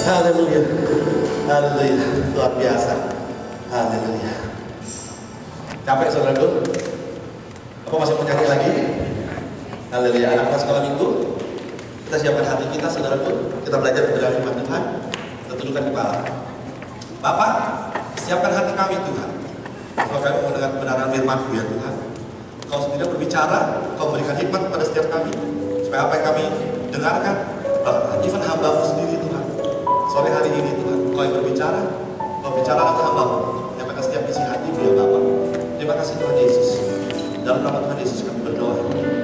Haleluya. Haleluya. Luar biasa. Haleluya. Capek saudaraku? Apa masih mau nyanyi lagi? Haleluya. Anak-anak sekolah minggu, kita siapkan hati kita saudaraku. Kita belajar kebenaran firman Tuhan. Kita tundukkan kepala. Bapak, siapkan hati kami Tuhan. Kalau kami mendengar kebenaran firman-Mu ya Tuhan. Kau sendiri berbicara, Kau berikan hikmat kepada setiap kami, supaya apa yang kami dengarkan, even hamba-Mu sendiri Tuhan. Sore hari ini Tuhan, Kau yang berbicara, Kau bicara ke hamba-Mu, nyampaikan setiap isi hati-Mu ya Bapak. Terima kasih Tuhan Yesus. Dalam nama Tuhan Yesus kami berdoa.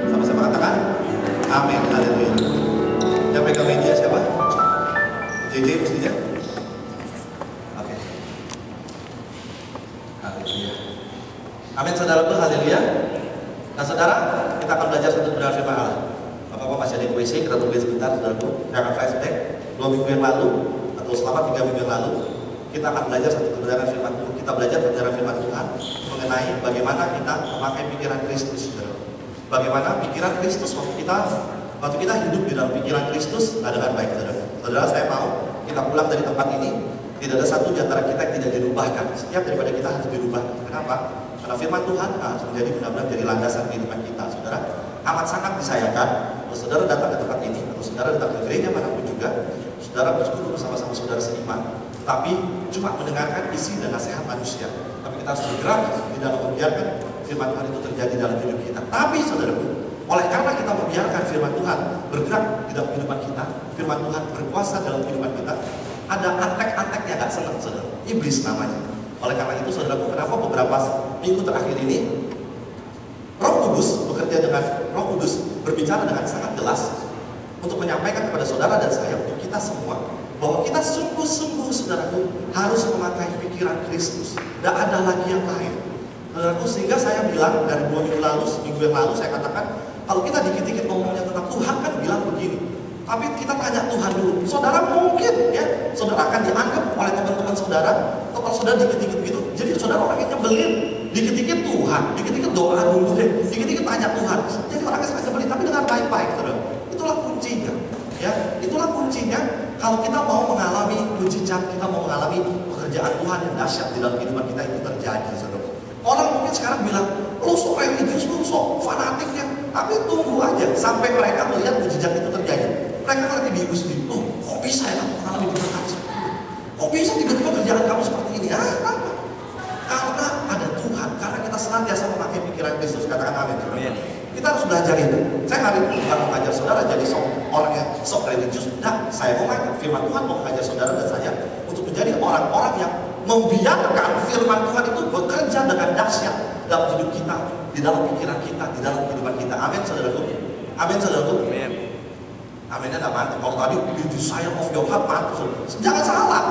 Sama-sama katakan, amin. Haleluya. Yang pegang media siapa? JJ mestinya? Oke. Haleluya. Amin saudaraku, haleluya. Nah saudara, kita akan belajar satu kebenaran firman Allah. Bapak-bapak masih ada WC, kita tunggu sebentar saudaraku. Saya akan flashback 2 minggu yang lalu, atau selama 3 minggu yang lalu, kita akan belajar satu kebenaran firman Tuhan. Kita belajar kebenaran firman Tuhan mengenai bagaimana kita memakai pikiran Kristus, saudara. Bagaimana pikiran Kristus waktu kita hidup di dalam pikiran Kristus dengan baik, saudara. Saudara, saya mau kita pulang dari tempat ini, tidak ada satu di antara kita yang tidak dirubahkan. Setiap daripada kita harus dirubah. Kenapa? Karena firman Tuhan harus menjadi benar-benar jadi landasan kehidupan kita, saudara. Amat sangat disayangkan kalau saudara datang ke tempat ini atau saudara datang ke gereja manapun juga, saudara bersekutu bersama-sama saudara seiman, tapi cuma mendengarkan isi dan nasihat manusia. Tapi kita harus bergerak di dalam membiarkan firman Tuhan itu terjadi dalam hidup kita. Tapi saudaraku, oleh karena kita membiarkan firman Tuhan bergerak di dalam kehidupan kita, firman Tuhan berkuasa dalam kehidupan kita, ada antek-antek yang gak senang, saudara. Iblis namanya. Oleh karena itu, saudaraku, kenapa beberapa minggu terakhir ini Roh Kudus berbicara dengan sangat jelas untuk menyampaikan kepada saudara dan saya, untuk kita semua, bahwa kita sungguh-sungguh, saudaraku, harus memakai pikiran Kristus. Tidak ada lagi yang lain, saudaraku. Sehingga saya bilang dari 2 minggu lalu, seminggu yang lalu, saya katakan, kalau kita dikit-dikit ngomongnya tentang Tuhan kan bilang begini, tapi kita tanya Tuhan dulu. Saudara mungkin ya, saudara akan dianggap oleh teman-teman saudara, atau kalau saudara dikit-dikit begitu, jadi saudara orang yang nyebelin. Dikit-dikit Tuhan, dikit-dikit doa dulu deh, dikit-dikit tanya Tuhan. Jadi orangnya sangat nyebelin, tapi dengan baik-baik, saudara. Itulah kuncinya, ya. Itulah kuncinya. Kalau kita mau mengalami mujizat, kita mau mengalami pekerjaan Tuhan yang dahsyat di dalam kehidupan kita itu terjadi, saudara. Orang mungkin sekarang bilang, lu sok religius, lu sok fanatiknya, tapi tunggu aja sampai mereka melihat mujizat itu terjadi. Mereka lagi bingung sendiri, oh kok bisa ya kamu mengalami keberkatan seperti ini? Kok bisa tiba-tiba kerjaan kamu seperti ini? Apa? Karena ada Tuhan, karena kita senantiasa memakai pikiran Kristus. Katakan amin. Kita harus belajar itu. Saya hari ini bukan mengajar saudara jadi orang yang sok religius. Nah, saya mau mengajar firman Tuhan, mau mengajar saudara dan saya untuk menjadi orang-orang yang membiarkan firman Tuhan itu bekerja dengan dahsyat dalam hidup kita, di dalam pikiran kita, di dalam kehidupan kita. Amin, saudaraku. Amin, saudaraku. Amin. Aminnya tidak mantap. Kalau tadi the desire of your heart mantap. Jangan salah.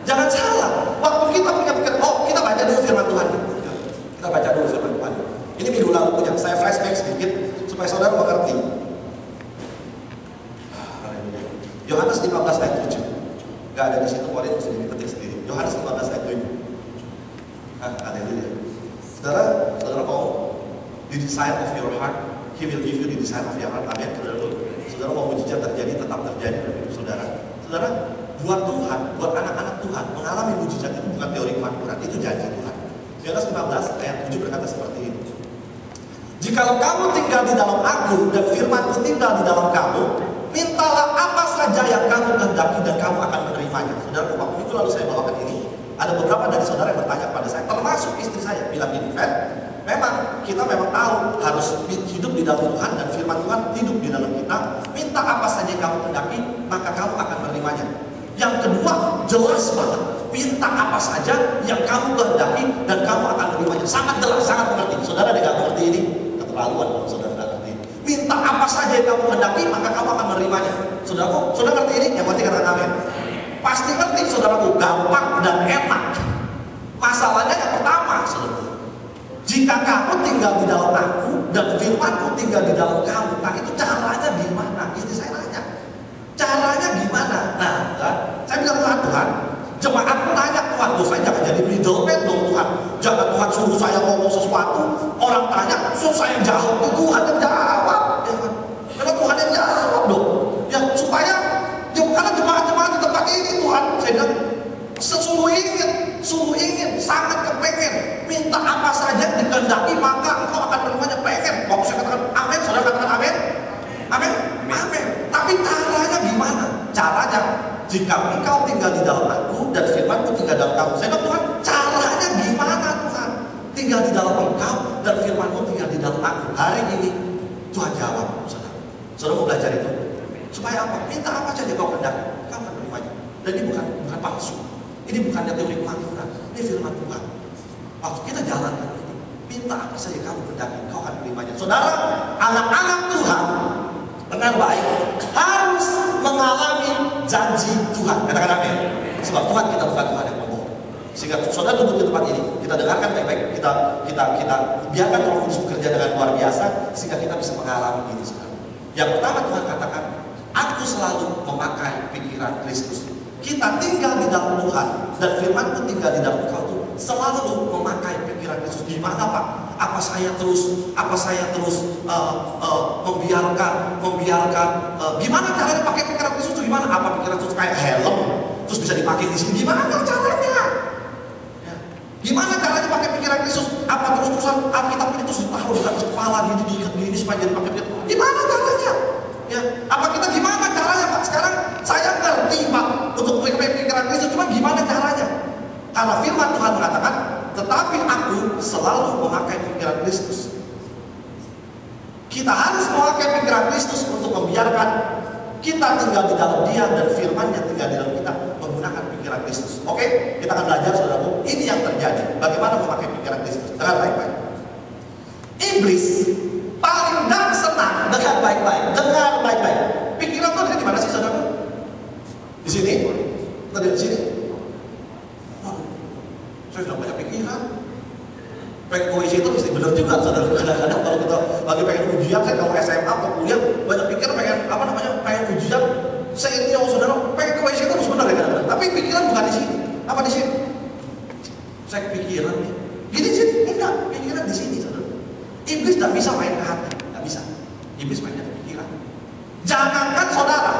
Jangan salah. Waktu kita punya pikiran, oh kita baca dulu firman Tuhan. Kita baca dulu firman Tuhan. Ini minggu lalu punya. Saya flashback sedikit supaya saudara mengerti. Yohanes 15 ayat 7. Gak ada di situ, boleh sendiri ketik sendiri. Yohanes 15 ayat 7. Haleluya. Saudara mau the desire of your heart, He will give you the desire of your heart. Amin. Saudara mau mujizat terjadi, tetap terjadi dalam hidup saudara. Saudara, buat Tuhan, buat anak-anak Tuhan, mengalami mujizat itu bukan teori kemakmuran, itu janji Tuhan. Yohanes 15 ayat 7 berkata seperti ini. Jikalau kamu tinggal di dalam Aku dan firman-Ku tinggal di dalam kamu, mintalah apa saja yang kamu kehendaki dan kamu akan menerimanya. Saudara, waktu itu lalu saya bawakan ini, ada beberapa dari saudara yang bertanya kepada saya, termasuk istri saya, bilang gini, Fen, memang kita memang tahu harus hidup di dalam Tuhan dan firman Tuhan hidup di dalam kita. Minta apa saja yang kamu kehendaki, maka kamu akan menerimanya. Yang kedua, jelas banget. Minta apa saja yang kamu kehendaki dan kamu akan menerimanya. Sangat jelas, sangat mengerti. Saudara tidak mengerti ini? Keterlaluan kalau saudara tidak mengerti. Minta apa saja yang kamu kehendaki, maka kamu akan menerimanya. Saudara ngerti ini? Yang penting katakan amin. Pasti ngerti, saudaraku. Gampang dan enak. Masalahnya yang pertama, saudara. Jika kamu tinggal di dalam Aku dan firman-Ku tinggal di dalam kamu, nah itu caranya gimana? Istri saya nanya, caranya gimana? Nah, saya bilang Tuhan, jemaat pun nanya Tuhan, saya jangan jadi middleman dong Tuhan. Jangan Tuhan suruh saya ngomong sesuatu, orang tanya, suruh saya jawab, Tuhan yang jawab, ya kan? Karena Tuhan yang jawab dong, ya supaya karena jemaat-jemaat di tempat ini Tuhan Caranya, jika engkau tinggal di dalam aku dan firman-Ku tinggal dalam kamu. Saya bilang, Tuhan, caranya gimana Tuhan? Tinggal di dalam engkau dan firman-Ku tinggal di dalam aku. Hari ini Tuhan jawab, saudara. Saudara mau belajar itu? Supaya apa? Minta apa saja kau kehendaki, kau akan menerimanya. Dan ini bukan palsu. Ini bukannya teori kemanusiaan. Ini firman Tuhan. Waktu kita jalankan ini, minta apa saja kamu kehendaki, kau akan menerimanya. Saudara, anak-anak Tuhan dengan baik harus mengalami janji Tuhan. Katakan amin. Sebab Tuhan kita bukan Tuhan yang bohong. Sehingga saudara duduk di tempat ini, kita dengarkan baik-baik, kita biarkan Roh Kudus bekerja dengan luar biasa sehingga kita bisa mengalami ini sekarang. Yang pertama Tuhan katakan, aku selalu memakai pikiran Kristus. Kita tinggal di dalam Tuhan dan firman-Ku tinggal di dalam engkau tuh selalu memakai pikiran Kristus. Gimana Pak? Apa saya terus membiarkan gimana caranya pakai pikiran Kristus itu gimana? Apa pikiran Kristus kayak helm terus bisa dipakai di sini? Gimana caranya? Ya. Gimana caranya pakai pikiran Kristus? Apa terus-terusan Alkitab ini terus ditaruh di atas kepala gini supaya jadi pakai pikiran? Gimana caranya? Ya, apa kita gimana caranya Pak? Sekarang saya ngerti Pak untuk pikiran Kristus, cuma gimana caranya? Karena firman Tuhan mengatakan, tetapi aku selalu memakai pikiran Kristus. Kita harus memakai pikiran Kristus untuk membiarkan kita tinggal di dalam Dia dan firman-Nya tinggal di dalam kita menggunakan pikiran Kristus. Oke, kita akan belajar saudaraku. Ini yang terjadi. Bagaimana memakai pikiran Kristus? Dengar baik-baik. Iblis paling tidak senang dengan baik-baik. Dengar baik-baik. Pikiran itu ada di mana sih saudaraku? Di sini? Atau di sini? Oh, saya sudah banyak pikiran. Pengen puisi itu mesti benar juga saudara. Kadang-kadang kalau kita lagi pengen ujian, saya kalau SMA atau kuliah banyak pikir pengen ujian. Saya ini saudara pengen puisi itu harus benar ya kadang-kadang. Tapi pikiran bukan di sini. Apa di sini? Saya pikiran nih. Gini sih? Enggak. Pikiran di sini saudara. Iblis tidak bisa main ke hati, tidak bisa. Iblis mainnya ke pikiran. Jangankan saudara,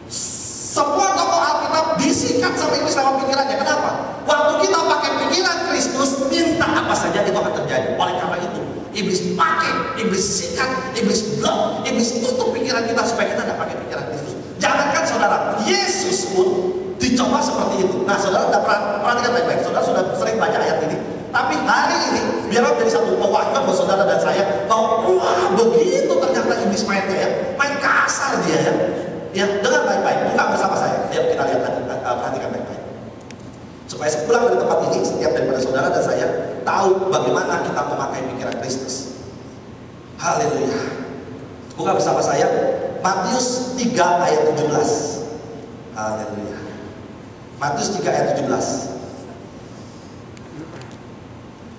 semua tokoh Alkitab disikat sama iblis sama pikirannya. Kenapa? Waktu kita pakai pikiran Kristus, minta apa saja itu akan terjadi. Oleh karena itu, iblis pakai, iblis sikat, iblis blok, iblis tutup pikiran kita supaya kita tidak pakai pikiran Kristus. Jangankan saudara, Yesus pun dicoba seperti itu. Nah, saudara sudah perhatikan baik-baik. Saudara sudah sering baca ayat ini. Tapi hari ini, biar menjadi satu pewahyuan buat saudara dan saya, bahwa wah begitu ternyata iblis mainnya ya, main kasar dia ya. Ya, dengar baik-baik, buka bersama saya. Yuk kita lihat, perhatikan baik-baik. Supaya sepulang dari tempat ini, setiap daripada saudara dan saya tahu bagaimana kita memakai pikiran Kristus. Haleluya. Buka bersama saya Matius 3 ayat 17. Haleluya. Matius 3 ayat 17.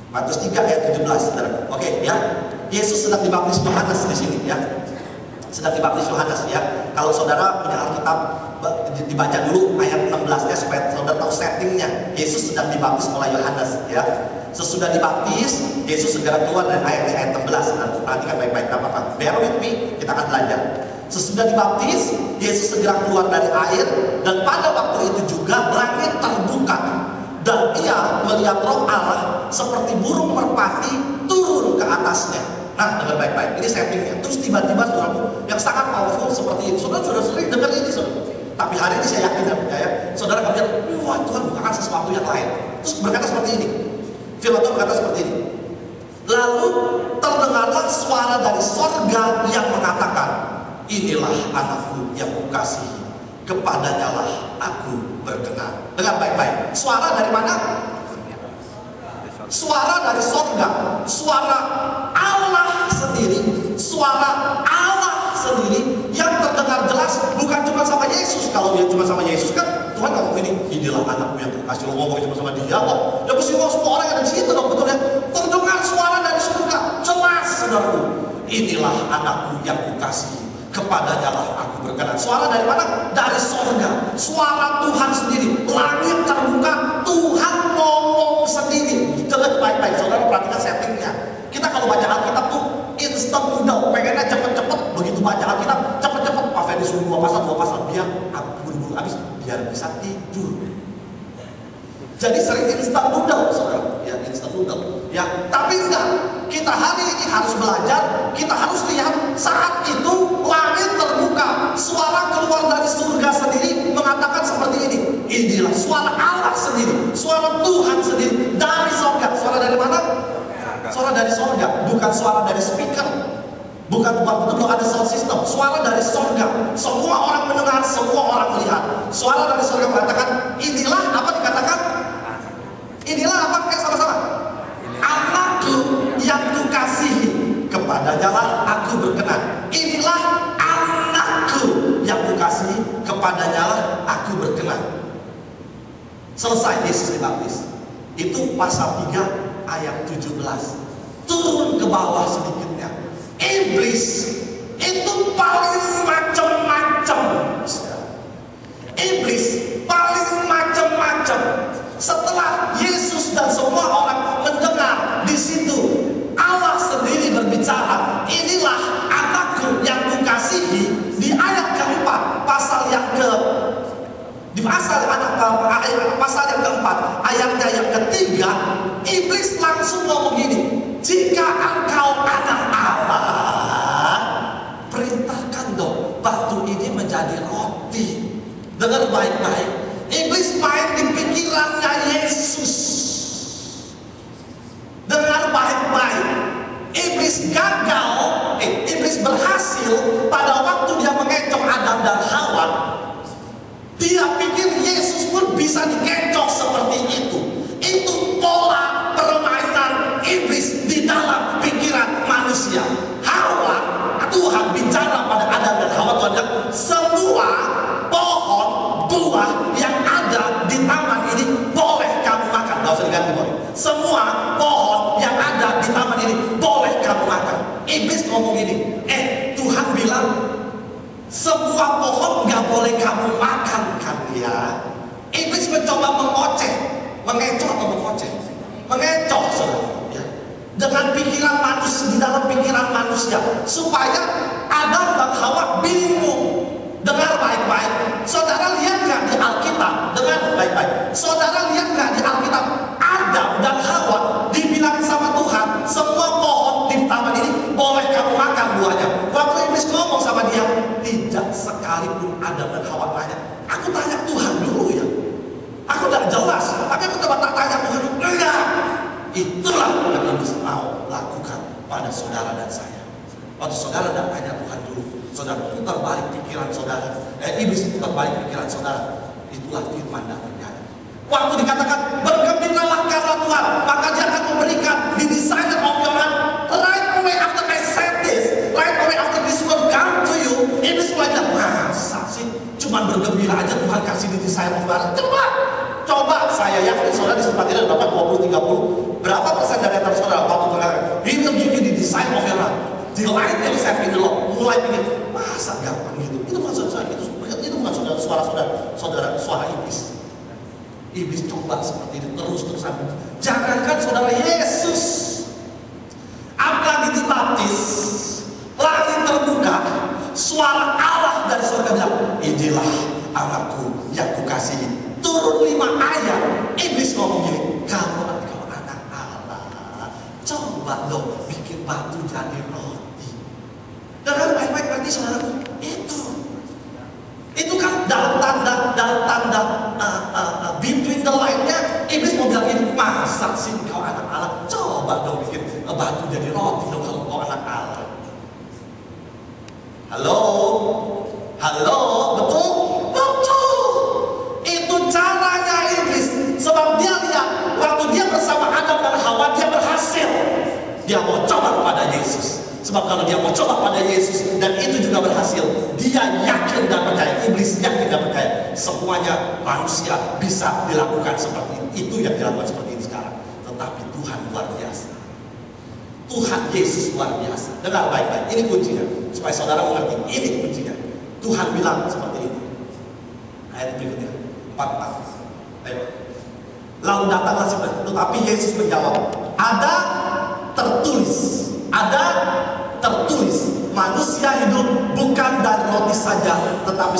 Matius 3 ayat 17, saudara. Oke, ya. Yesus sedang dibaptis Yohanes di sini, ya. Sedang dibaptis Yohanes, ya. Kalau saudara punya Alkitab, dibaca dulu ayat 16-nya supaya saudara tahu settingnya. Yesus sedang dibaptis oleh Yohanes, ya. Sesudah dibaptis, Yesus segera keluar dari ayat 16. Nanti perhatikan baik-baik, apa-apa. Bear with me, kita akan belajar. Sesudah dibaptis, Yesus segera keluar dari air, dan pada waktu itu juga langit terbuka. Dan ia melihat Roh Allah seperti burung merpati turun ke atasnya. Nah, dengar baik-baik, ini settingnya. Terus tiba-tiba saudara yang sangat powerful seperti ini. Saudara sudah sering dengar ini, saudara. Tapi hari ini saya yakin dan percaya, saudara akan bilang, wah Tuhan bukakan sesuatu yang lain. Terus berkata seperti ini. Firman Tuhan berkata seperti ini. Lalu terdengarlah suara dari sorga yang mengatakan, inilah anakku yang kukasihi, kepadanya lah aku berkenan. Dengar baik-baik. Suara dari mana? Suara dari sorga. Suara Allah sendiri. Suara Allah sendiri yang terdengar jelas. Bukan cuma sama Yesus. Kalau dia cuma sama Yesus kan Tuhan ngomong ini, inilah anakku yang kukasihi. Lo ngomong cuma sama dia kok. Ya mesti ngomong semua orang yang ada di situ dong, betul ya. Terdengar suara dari surga. Jelas saudaraku. Inilah anakku yang kukasihi, kepadanya lah aku berkenan. Suara dari mana? Dari sorga. Suara Tuhan sendiri. Langit terbuka, Tuhan ngomong sendiri. Dengar baik-baik, saudara perhatikan settingnya. Kita kalau baca Alkitab tuh instant noodle, pengennya cepet-cepet. Begitu baca Alkitab, cepet-cepet. Pak Ferdi suruh 2 pasal, biar aku buru-buru habis, biar bisa tidur. Jadi sering instant noodle, saudara. Ya, instant noodle. Ya, tapi enggak. Kita hari ini harus belajar. Kita harus lihat saat itu langit terbuka, suara keluar dari surga. Inilah suara Allah sendiri, suara Tuhan sendiri dari sorga. Suara dari mana? Suara dari sorga, bukan suara dari speaker. Bukan waktu itu belum ada sound system. Suara dari sorga, semua orang mendengar, semua orang melihat. Suara dari sorga mengatakan, inilah apa dikatakan? Inilah apa? Sama-sama. Anakku yang kukasihi, kepadanya lah aku berkenan. Inilah anakku yang kukasihi, kepadanya lah aku berkenan. Selesai Yesus dibaptis. Itu pasal 3 ayat 17. Turun ke bawah sedikitnya. Iblis itu paling macam-macam. Iblis paling macam-macam. Setelah Yesus dan semua orang mendengar di situ Allah sendiri berbicara, inilah anakku yang kukasihi, di ayat keempat pasal yang keempat ayatnya yang ketiga, iblis langsung ngomong gini, jika engkau anak Allah, perintahkan dong batu ini menjadi roti. Dengar baik-baik, iblis main di pikirannya Yesus. Dengar baik-baik, iblis gagal, iblis berhasil pada waktu dia mengecoh Adam dan Hawa. Dia pikir Yesus pun bisa dikecoh seperti itu. Itu pola permainan iblis di dalam pikiran manusia. Hawa, Tuhan bicara pada Adam dan Hawa, Tuhan bilang, semua pohon buah yang ada di taman ini boleh kamu makan. Gak usah diganti boleh. Semua pohon yang ada di taman ini boleh kamu makan. Iblis ngomong gini, Tuhan bilang semua pohon nggak boleh kamu makan kan ya? Iblis mencoba mengecoh atau mengoceh, mengecoh saudara, ya. Dengan pikiran manusia, di dalam pikiran manusia, supaya Adam dan Hawa bingung. Dengar baik-baik, saudara lihat nggak di Alkitab? Dengar baik-baik, saudara lihat nggak di Alkitab? Adam dan Hawa dibilang sama Tuhan, semua pohon di taman ini boleh kamu makan buahnya. Waktu iblis ngomong sama dia, tidak sekalipun Adam dan Hawa tanya. Aku tanya Tuhan dulu ya. Aku tidak jelas, tapi aku coba tanya Tuhan dulu. Enggak. Itulah yang iblis mau lakukan pada saudara dan saya. Waktu saudara tidak tanya Tuhan dulu, saudara putar balik pikiran saudara. Iblis putar balik pikiran saudara. Itulah firman dan terjadi. Waktu dikatakan bergembiralah karena Tuhan, maka dia akan memberikan the desire of your heart. Right away after I said this, right away after this word come to you, iblis mulai bilang, masa sih cuma bergembira aja Tuhan kasih the desire of your heart? Coba saya yakin saudara di tempat ini dapat 20-30. Berapa persen dari antara saudara waktu mengatakan, He will give you the desire of your heart. Delight yourself in the Lord. Mulai pikir, masa gampang gitu? Itu bukan saudara, itu bukan saudara, suara iblis. Iblis coba seperti itu terus-terusan. Jangankan saudara Yesus, apalagi dibaptis, langit terbuka, suara Allah dari surga bilang, inilah anakku yang kukasihi. Turun 5 ayat, iblis ngomong gini, kamu anak Allah, coba dong bikin batu jadi roti. Dengar baik-baik nanti saudaraku, itu kan dalam tanda between the line-nya, iblis mau bilang ini, masa sih kau anak Allah, coba dong bikin batu jadi roti dong kalau kau anak Allah. Halo, betul? Itu caranya iblis. Sebab dia lihat waktu dia bersama Adam dan Hawa, dia berhasil. Dia mau coba pada Yesus. Sebab kalau dia mau coba pada Yesus dan itu juga berhasil, dia yakin dan percaya, iblis yakin dan percaya, semuanya manusia bisa dilakukan seperti ini. Itu yang dilakukan seperti ini sekarang. Tetapi Tuhan luar biasa. Tuhan Yesus luar biasa. Dengar baik-baik, ini kuncinya. Supaya saudara mengerti, ini kuncinya. Tuhan bilang seperti ini. Ayat berikutnya 4. Ayo. Lalu datanglah sebenarnya, tetapi Yesus menjawab, ada tertulis, manusia hidup bukan dari roti saja, tetapi